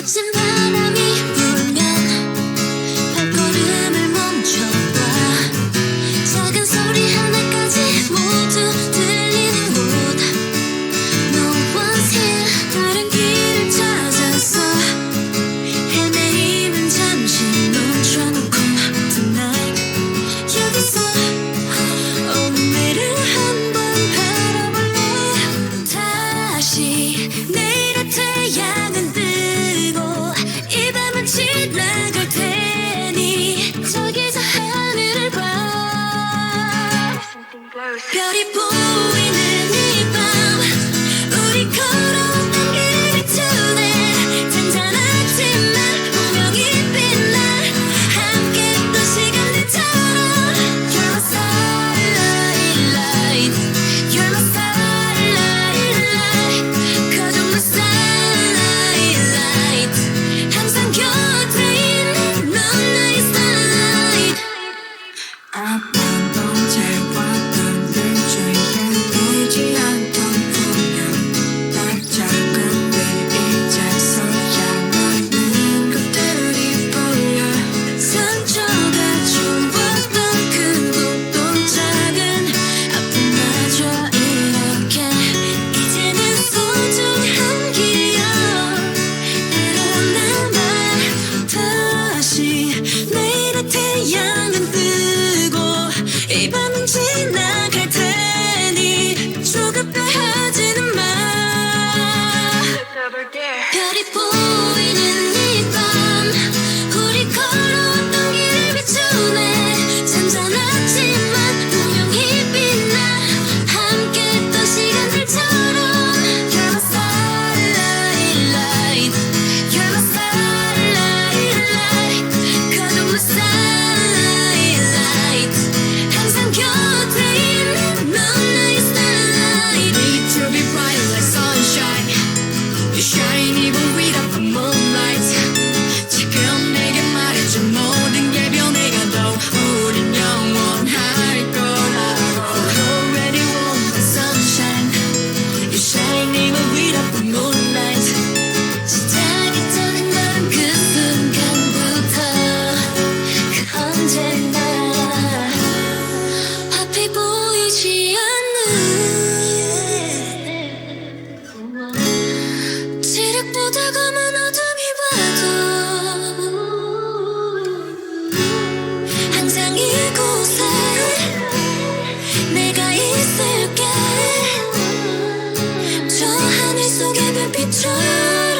거친 바람이 불면 발걸음을 멈춰봐. 작은 소리 하나까지 모두 들리는 곳. No one's here. 다른 길을 찾아서 헤매임은 잠시 멈춰놓고 Tonight 여기서 오늘을 한번 바라볼래. 다시 내일의 태양은 뜨고 이 밤은 지나갈 테니 저기서 하늘을 봐. 별이 보이는 이 밤 우리 걸어왔던 길을 비추네. 잔잔하지만 분명히 빛나 함께 했던 시간들처럼. You're my starlight light. You're my starlight light. Cause you're my starlight light. 항상 곁에 있는 넌 나의 starlight. 아픈 언제 왔던 늘 주위에 보이지 않던 풍경 발자국 위 이제서야 너는 그들이 보여. 상처가 주었던 큰 곳도 작은 아픔마저 이렇게 이제는 소중한 기억 대로 남아. 다시 내일의 태양은 뜨고 이 밤은 지나갈 테니 조급해하지는 마. 별이 보이는 이 밤 우리 걸어왔던 길을 비추네. 잔잔하지만 분명히 빛나 함께 했던 시간들처럼. You're my starlight light. You're my starlight light. Cause you're my starlight light. 항상 곁에 있는 넌 나의 starlight. Need to be bright like sunshine. You shine even without the moonlight. 지금 내게 말해줘 모든 게 변해가도 우린 영원할 거라고. Already want the sunshine. You shine even without the moonlight. 시작이 되는 건 그 순간부터 그 언제나 앞이 보이지 않는 지력보다 검은 어둠이 와도 항상 이곳에 내가 있을게. 저 하늘 속의 별빛처럼.